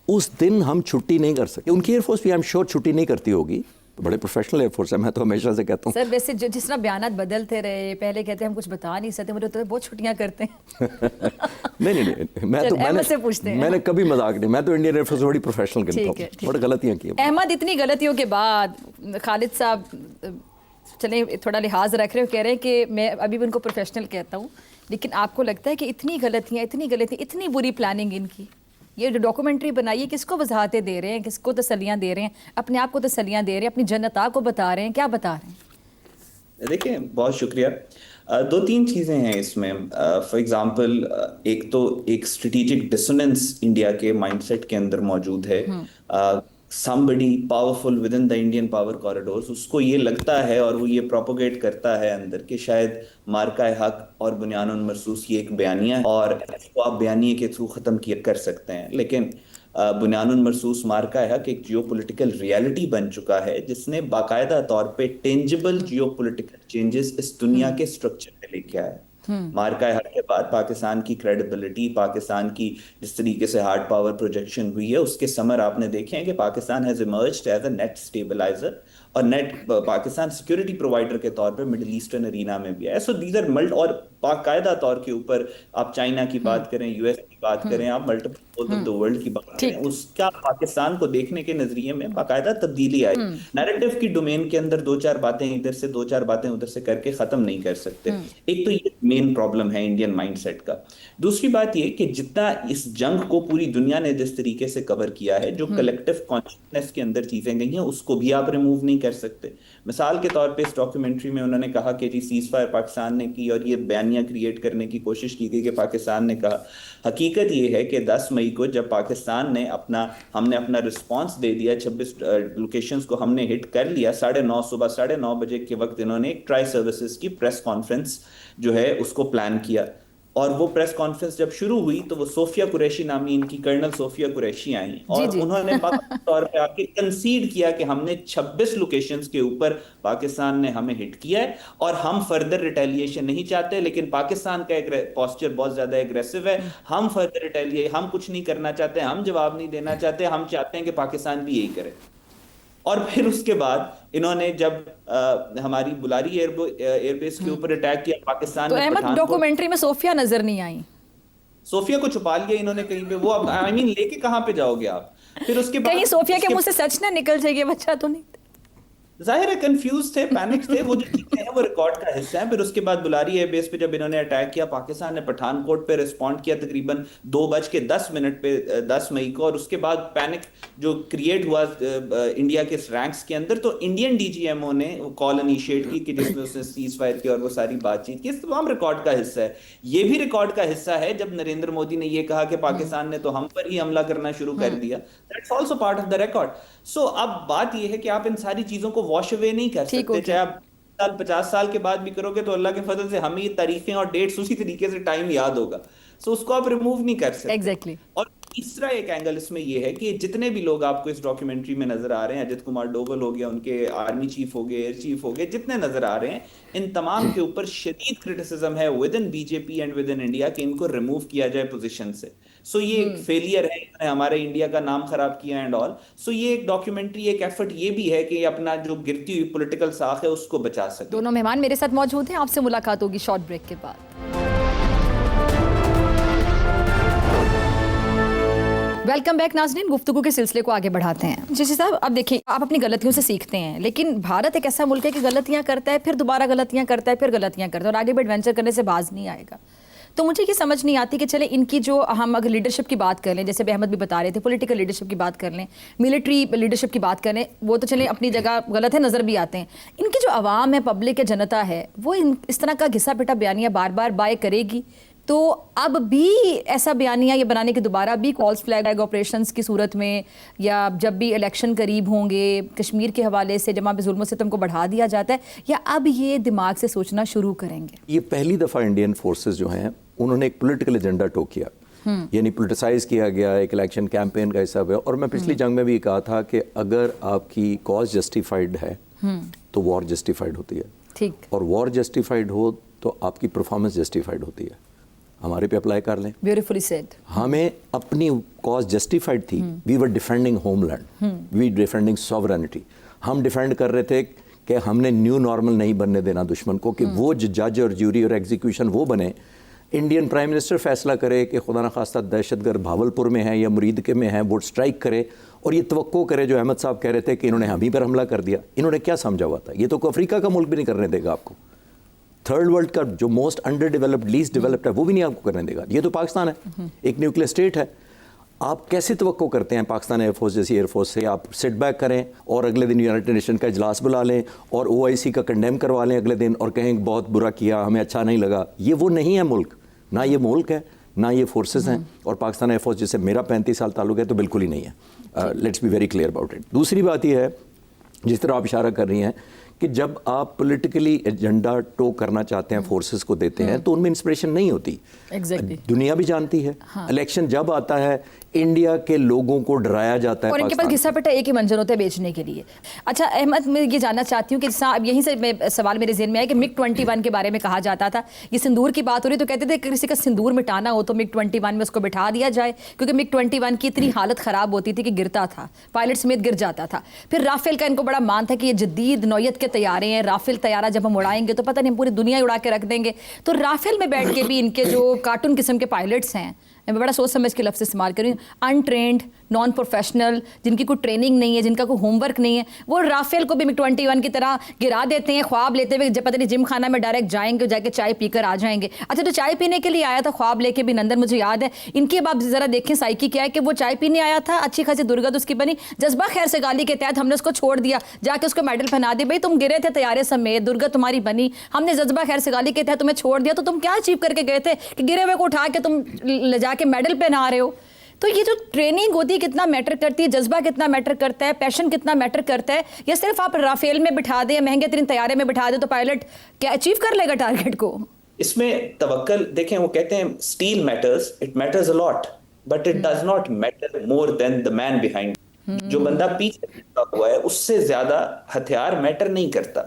اس دن ہم چھٹی نہیں کر سکتے۔ ان کی ایئر فورس بھی ایم شور چھٹی نہیں کرتی ہوگی، بڑے پروفیشنل ایئر فورس ہے، میں تو ہمیشہ سے کہتا ہوں۔ سر ویسے جس طرح بیانات بدلتے رہے، پہلے کہتے ہیں ہم کچھ بتا نہیں سکتے، مجھے تو بہت چھٹیاں کرتے ہیں۔ نہیں، میں نے کبھی مذاق نہیں، میں تو انڈین ایئر فورس بڑی پروفیشنل کرتا ہوں، بڑی غلطیاں کی۔ احمد، اتنی غلطیوں کے بعد خالد صاحب چلیں تھوڑا لحاظ رکھ رہے ہو، کہہ رہے ہیں کہ میں ابھی بھی ان کو پروفیشنل کہتا ہوں، لیکن آپ کو لگتا ہے کہ اتنی غلطیاں، اتنی بری پلاننگ ان کی، یہ جو ڈاکومنٹری بنائی ہے کس کو وضاحتیں دے رہے ہیں، کس کو تسلیاں دے رہے ہیں، اپنے آپ کو تسلیاں دے رہے ہیں، اپنی جنتا کو بتا رہے ہیں، کیا بتا رہے ہیں؟ دیکھیں بہت شکریہ. دو تین چیزیں ہیں اس میں. فار ایگزامپل ایک تو ایک اسٹریٹجک ڈسوننس انڈیا کے مائنڈ سیٹ کے اندر موجود ہے. somebody powerful within the Indian power corridors اس کو یہ لگتا ہے اور وہ یہ پروپوگیٹ کرتا ہے اندر کہ شاید مارکہ حق اور بنیان مرصوص یہ ایک بیانیہ ہے اور اس کو آپ بیانیے کے تھرو ختم کر سکتے ہیں. لیکن بنیان مرصوص مارکہ حق ایک جیو پولیٹیکل ریالٹی بن چکا ہے جس نے باقاعدہ طور پہ ٹینجبل جیو پولیٹیکل چینجز اس دنیا کے اسٹرکچر میں لے کے آیا ہے. مارکہ حق کے بعد پاکستان کی کریڈیبلٹی، پاکستان کی جس طریقے سے ہارڈ پاور پروجیکشن ہوئی ہے اس کے ثمر آپ نے دیکھے ہیں کہ Pakistan has emerged as a net stabiliser اور نیٹ پاکستان سیکورٹی پرووائڈر کے طور پہ مڈل ایسٹرن ارینا میں بھی ہے. سو دیز آر اور باقاعدہ طور کے اوپر آپ چائنا کی بات کریں، یو ایس کی بات کریں، آپ ملٹیپل آف دی ورلڈ کی بات کریں، اس کا پاکستان کو دیکھنے کے نظریے میں باقاعدہ تبدیلی آئی. نیریٹو کی ڈومین کے اندر دو چار باتیں ادھر سے دو چار باتیں ادھر سے کر کے ختم نہیں کر سکتے. ایک تو یہ مین پرابلم ہے انڈین مائنڈ سیٹ کا. دوسری بات یہ کہ جتنا اس جنگ کو پوری دنیا نے جس طریقے سے کور کیا ہے، جو کلیکٹیو کانشسنس کے اندر چیزیں گئی ہیں اس کو بھی آپ ریموو نہیں کر سکتے. مثال کے طور پہ اس ڈاکیومنٹری میں انہوں نے کہا کہ جی سیز فائر پاکستان نے کی اور یہ بیانیہ کریٹ کرنے کی کوشش کی گئی کہ پاکستان نے کہا. حقیقت یہ ہے کہ 10 مئی کو جب پاکستان نے ہم نے اپنا رسپانس دے دیا، 26 لوکیشنز کو ہم نے ہٹ کر لیا، 9:30 صبح 9:30 بجے کے وقت انہوں نے ایک ٹرائی سروسز کی پریس کانفرنس جو ہے اس کو پلان کیا. اور وہ پریس کانفرنس جب شروع ہوئی تو وہ صوفیہ قریشی نامی ان کی کرنل صوفیہ قریشی آئیں اور انہوں نے باقاعدہ طور پہ آ کے کنسیڈ کیا کہ ہم نے 26 لوکیشنز کے اوپر پاکستان نے ہمیں ہٹ کیا ہے اور ہم فردر ریٹیلیشن نہیں چاہتے. لیکن پاکستان کا ایک پوسچر بہت زیادہ ایگریسو ہے، ہم فردر ہم کچھ نہیں کرنا چاہتے، ہم جواب نہیں دینا چاہتے، ہم چاہتے ہیں کہ پاکستان بھی یہی کرے. اور پھر اس کے بعد انہوں نے جب ہماری بلاری ایئر بیس کے اوپر اٹیک کیا پاکستان تو نے، احمد ڈاکومنٹری میں صوفیہ نظر نہیں آئی، صوفیہ کو چھپا لیا انہوں نے کہیں پہ. وہ لے کے کہاں پہ جاؤ گے آپ؟ پھر اس کے بعد کہیں صوفیہ کے منہ سے سچ نہ نکل جائے، یہ بچہ تو نہیں ظاہر ہے کنفیوز تھے، پینک تھے. وہ جو چیزیں ہیں وہ ریکارڈ کا حصہ ہیں. پھر اس کے بعد بلاری ایئر بیس پہ جب انہوں نے اٹیک کیا، پاکستان نے پٹھان کوٹ پہ رسپونڈ کیا تقریباً 2:10 پہ 10 مئی کو. اور اس کے بعد پینک جو کریٹ ہوا انڈیا کے رینکس کے اندر، تو Indian D G M O نے کال انیشیٹ کی کہ جس میں اس نے سیز فائر کی اور وہ ساری بات چیت کی. اس تمام ریکارڈ کا حصہ ہے. یہ بھی ریکارڈ کا حصہ ہے جب نریندر مودی نے یہ کہا کہ پاکستان نے تو ہم پر ہی حملہ کرنا شروع کر دیا. That's also part of the record. So اب بات یہ ہے کہ آپ ان ساری چیزوں کو واش اوے نہیں کر سکتے، چاہے آپ 50 سال کے بعد بھی کرو گے تو اللہ کے فضل سے ہمیں یہ تاریخیں اور ڈیٹس اسی طریقے سے ٹائم یاد ہوگا. سو اس کو آپ ریموو نہیں کر سکتے. ایگزیکٹلی. اور تیسرا ایک اینگل اس میں یہ ہے کہ جتنے بھی لوگ آپ کو اس ڈاکیومنٹری میں نظر آ رہے ہیں، اجت کمار ڈوبل ہو گیا، ان کے آرمی چیف ہو گئے، ایئر چیف ہو گئے، جتنے نظر آ رہے ہیں، ان تمام کے اوپر شدید کرٹیسزم ہے with in B J P and with in India کہ ان کو ریموو کیا جائے پوزیشن سے. سو یہ ایک فیلئر ہے، انہوں نے ہمارے انڈیا کا نام خراب کیا اینڈ آل. سو یہ ایک ڈاکیومنٹری، ایک ایفرٹ یہ بھی ہے کہ اپنا جو گرتی ہوئی پولیٹیکل ساکھ ہے اس کو بچا سکے. دونوں مہمان میرے ساتھ موجود ہیں، آپ سے ملاقات ہوگی شارٹ بریک کے بعد. ویلکم بیک ناظرین، گفتگو کے سلسلے کو آگے بڑھاتے ہیں. جی صاحب، اب دیکھیں، آپ اپنی غلطیوں سے سیکھتے ہیں، لیکن بھارت ایک ایسا ملک ہے کہ غلطیاں کرتا ہے، پھر دوبارہ غلطیاں کرتا ہے، پھر غلطیاں کرتا ہے اور آگے بھی ایڈونچر کرنے سے باز نہیں آئے گا. تو مجھے یہ سمجھ نہیں آتی کہ چلیں ان کی جو ہم اگر لیڈرشپ کی بات کر لیں، جیسے احمد بھی بتا رہے تھے، پولیٹیکل لیڈرشپ کی بات کر لیں، ملٹری لیڈرشپ کی بات کر لیں، وہ تو چلیں اپنی جگہ غلط ہے، نظر بھی آتے ہیں. ان کی جو عوام ہے، پبلک ہے، جنتا ہے، وہ اس طرح کا گھسا پٹا بیانیہ بار بار بائے کرے گی. تو اب بھی ایسا بیانیہ یہ بنانے کے دوبارہ بھی کالز فلیگ آپریشنز کی صورت میں، یا جب بھی الیکشن قریب ہوں گے، کشمیر کے حوالے سے جہاں پہ ظلم و ستم کو بڑھا دیا جاتا ہے، یا اب یہ دماغ سے سوچنا شروع کریں گے؟ یہ پہلی دفعہ انڈین فورسز جو ہیں انہوں نے ایک پولیٹیکل ایجنڈا ٹو کیا، یعنی پولیٹیسائز کیا گیا، ایک الیکشن کیمپین کا حصہ ہوا. اور میں پچھلی جنگ میں بھی کہا تھا کہ اگر آپ کی کاز جسٹیفائڈ ہے تو وار جسٹیفائڈ ہوتی ہے. ٹھیک. اور وار جسٹیفائڈ ہو تو آپ کی پرفارمنس جسٹیفائڈ ہوتی ہے. ہمارے پہ اپلائی کر لیں. Beautifully said. ہمیں اپنی کاز جسٹیفائڈ تھی. We were defending homeland, we defending sovereignty. ہم ڈیفینڈ کر رہے تھے کہ ہم نے نیو نارمل نہیں بننے دینا دشمن کو، کہ وہ جج اور جیوری اور ایگزیکیوشن وہ بنے. انڈین پرائم منسٹر فیصلہ کرے کہ خدا نخواستہ دہشت گرد بھاولپور میں ہیں یا مرید کے میں ہیں، وہ اسٹرائک کرے اور یہ توقع کرے جو احمد صاحب کہہ رہے تھے کہ انہوں نے ہم ہی پر حملہ کر دیا. انہوں نے کیا سمجھا ہوا تھا؟ یہ تو افریقہ کا ملک بھی نہیں کرنے دے گا آپ کو. تھرڈ ورلڈ کا جو most under developed, list developed ہے، وہ بھی نہیں آپ کو کرنے دے گا. یہ تو پاکستان ہے، ایک نیوکلیر اسٹیٹ ہے. آپ کیسے توقع کرتے ہیں پاکستان ایئر فورس جیسی ایئر فورس سے آپ سٹ بیک کریں اور اگلے دن یونائٹڈ نیشن کا اجلاس بلا لیں اور OIC کا کنڈیم کروا لیں اگلے دن اور کہیں بہت برا کیا, ہمیں اچھا نہیں لگا؟ یہ وہ نہیں ہے ملک, نہ یہ ملک ہے نہ یہ فورسز ہیں, اور پاکستان ایئر فورس جس سے میرا 35 سال تعلق ہے تو بالکل ہی نہیں ہے. Let's be very clear about it. دوسری بات یہ ہے جس طرح آپ اشارہ کر رہی ہیں کہ جب آپ پولیٹیکلی ایجنڈا ٹو کرنا چاہتے ہیں فورسز کو دیتے ہیں تو ان میں انسپریشن نہیں ہوتی. دنیا بھی جانتی ہے الیکشن جب آتا ہے انڈیا کے لوگوں کو ڈرایا جاتا ہے اور ان کے پاس گھسا پٹا ایک ہی منظر ہوتا ہے بیچنے کے لیے. اچھا احمد, میں یہ جاننا چاہتی ہوں کہ جیسا اب یہیں سے سوال میرے ذہن میں آیا کہ MiG-21 کے بارے میں کہا جاتا تھا, یہ سندور کی بات ہو رہی تو کہتے تھے کہ کسی کا سندور مٹانا ہو تو MiG-21 میں اس کو بٹھا دیا جائے, کیونکہ MiG-21 کی اتنی حالت خراب ہوتی تھی کہ گرتا تھا, پائلٹ سمیت گر جاتا تھا. پھر رافیل کا ان کو بڑا مان تھا کہ یہ جدید نوعیت کے طیارے ہیں, رافیل طیارہ جب ہم اڑائیں گے تو پتہ نہیں ہم پوری دنیا اڑا کے رکھ دیں گے. تو رافیل میں بیٹھ کے بھی ان کے جو کارٹون قسم کے پائلٹس ہیں, میں بڑا سوچ سمجھ کے لفظ استعمال کر رہی ہوں, انٹرینڈ, نان پروفیشنل, جن کی کوئی ٹریننگ نہیں ہے, جن کا کوئی ہوم ورک نہیں ہے, وہ رافیل کو بھی MiG-21 کی طرح گرا دیتے ہیں خواب لیتے ہوئے, جب پتہ نہیں جم خانہ میں ڈائریکٹ جائیں گے, جا کے چائے پی کر آ جائیں گے. اچھا تو چائے پینے کے لیے آیا تھا خواب لے کے بھی نندن, مجھے یاد ہے ان کی. اب آپ ذرا دیکھیں سائیکی کیا ہے کہ وہ چائے پینے آیا تھا, اچھی خاصی درگت اس کی بنی, جذبہ خیر سے گالی کے تحت ہم نے اس کو چھوڑ دیا, جا کے اس کو میڈل پہنا دی, بھائی تم گرے تھے طیارے سمیت, درگت تمہاری بنی, ہم نے جذبہ خیر سے گالی کے تحت تمہیں چھوڑ دیا, تو تم کیا اچیو کر کے گئے تھے کہ گرے ہوئے کو اٹھا کے تم لے جا کے میڈل پہنا رہے ہو. تو یہ جو ٹریننگ ہوتی ہے کتنا میٹر کرتی ہے, جذبہ کتنا میٹر کرتا ہے, پیشن کتنا میٹر کرتا ہے, یا صرف آپ رافیل میں بٹھا دیں, مہنگے ترین طیارے میں بٹھا دیں تو پائلٹ کیا اچیو کر لے گا ٹارگٹ کو؟ اس میں توکل دیکھیں, وہ کہتے ہیں still matters, it matters a lot but it does not matter more than the man behind. جو بندہ پیچھے کھڑا ہوا ہے اس سے زیادہ ہتھیار میٹر نہیں کرتا.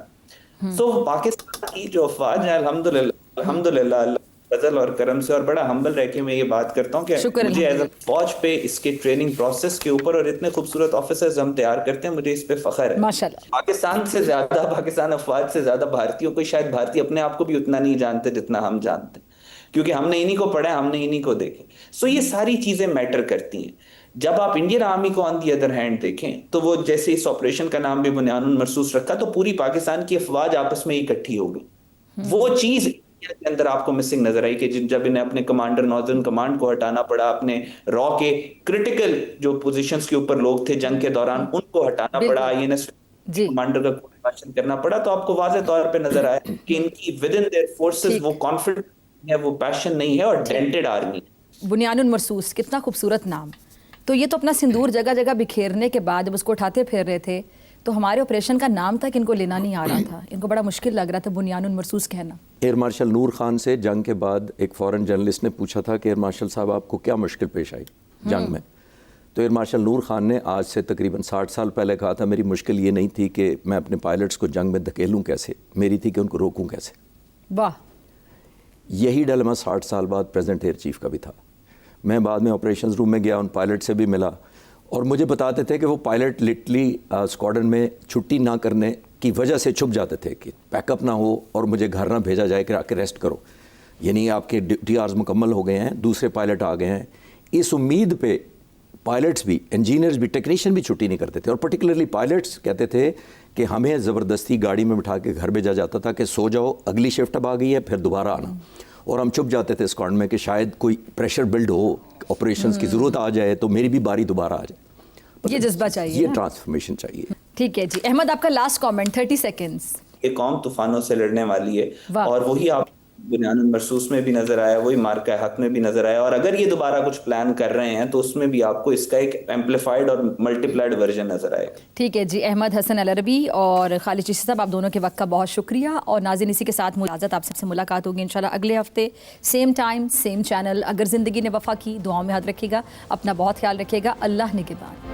سو پاکستان کی جو افواج ہے الحمدللہ اللہ فضل اور کرم سے, اور بڑا ہمبل رہ کے میں یہ بات کرتا ہوں کہ مجھے ایز اے فوج پہ اس کے ٹریننگ پروسیس کے اوپر اور اتنے خوبصورت آفیسرز ہم تیار کرتے ہیں, مجھے اس پہ فخر ہے. پاکستان سے زیادہ, پاکستان افواج سے زیادہ بھارتیوں کو, شاید بھارتی اپنے آپ کو بھی اتنا نہیں جانتے جتنا ہم جانتے ہیں, کیونکہ ہم نے انہی کو پڑھا ہے, ہم نے انہی کو دیکھے. سو یہ ساری چیزیں میٹر کرتی ہیں. جب آپ انڈین آرمی کو آن دی ادر ہینڈ دیکھیں تو وہ جیسے اس آپریشن کا نام بھی بنیان مرصوص رکھا, تو پوری پاکستان کی افواج آپس میں اکٹھی ہو گئی. وہ چیز کے اندر آپ کو مسنگ نظر آئی کہ جب انہیں اپنے کمانڈر ناردرن کمانڈ کو ہٹانا پڑا, اپنے را کے کرٹیکل جو پوزیشنز کے اوپر لوگ تھے جنگ کے دوران ان کو ہٹانا پڑا, INS کمانڈر کا کوارڈینیشن کرنا پڑا, تو آپ کو واضح طور پہ نظر آیا کہ ان کی ود ان دیئر فورسز وہ کانفیڈنس ہے, وہ پیشن نہیں ہے, اور ڈینٹڈ آرمی. بنیان مرصوص, کتنا خوبصورت نام. تو یہ تو اپنا سندور جگہ جگہ بکھیرنے کے بعد جب اس کو اٹھاتے پھر رہے تھے تو ہمارے آپریشن کا نام تھا کہ ان کو لینا نہیں آ رہا تھا, ان کو بڑا مشکل لگ رہا تھا بنیان مرصوص کہنا. ایئر مارشل نور خان سے جنگ کے بعد ایک فورن جرنلسٹ نے پوچھا تھا کہ ایئر مارشل صاحب آپ کو کیا مشکل پیش آئی جنگ میں, تو ایئر مارشل نور خان نے آج سے تقریباً 60 سال پہلے کہا تھا میری مشکل یہ نہیں تھی کہ میں اپنے پائلٹس کو جنگ میں دھکیلوں کیسے, میری تھی کہ ان کو روکوں کیسے. واہ. یہی ڈلما 60 سال بعد پریزنٹ ایئر چیف کا بھی تھا. میں بعد میں آپریشنز روم میں گیا, ان پائلٹ سے بھی ملا, اور مجھے بتاتے تھے کہ وہ پائلٹ لٹرلی اسکواڈرن میں چھٹی نہ کرنے کی وجہ سے چھپ جاتے تھے کہ پیک اپ نہ ہو اور مجھے گھر نہ بھیجا جائے کہ آ کے ریسٹ کرو, یعنی آپ کے ڈیوٹی آرز مکمل ہو گئے ہیں, دوسرے پائلٹ آ گئے ہیں. اس امید پہ پائلٹس بھی, انجینئرز بھی, ٹیکنیشین بھی چھٹی نہیں کرتے تھے, اور پرٹیکولرلی پائلٹس کہتے تھے کہ ہمیں زبردستی گاڑی میں بٹھا کے گھر بھیجا جاتا تھا کہ سو جاؤ, اگلی شفٹ اب آ گئی ہے, پھر دوبارہ آنا. اور ہم چھپ جاتے تھے اسکواڈرن میں کہ شاید کوئی پریشر بلڈ ہو, آپریشنز کی ضرورت آ جائے تو میری بھی باری دوبارہ آ جائے. یہ جذبہ چاہیے, یہ ٹرانسفارمیشن چاہیے. ٹھیک ہے جی. احمد آپ کا لاسٹ کامنٹ 30 سیکنڈز. یہ قوم طوفانوں سے لڑنے والی ہے, اور وہی آپ بنیان مرصوص میں بھی نظر آیا, وہی مارکہ حق میں بھی نظر آیا, اور اگر یہ دوبارہ کچھ پلان کر رہے ہیں تو اس میں بھی آپ کو اس کا ایک ایمپلیفائڈ اور ملٹی پلائڈ ورژن نظر آئے گا. ٹھیک ہے جی. احمد حسن العربی اور خالد چشتی صاحب, آپ دونوں کے وقت کا بہت شکریہ, اور ناظرین اسی کے ساتھ اجازت, آپ سب سے ملاقات ہوگی انشاءاللہ اگلے ہفتے, سیم ٹائم سیم چینل. اگر زندگی نے وفا کی دعاؤں میں یاد رکھیے گا, اپنا بہت خیال رکھیے گا. اللہ نگہبان.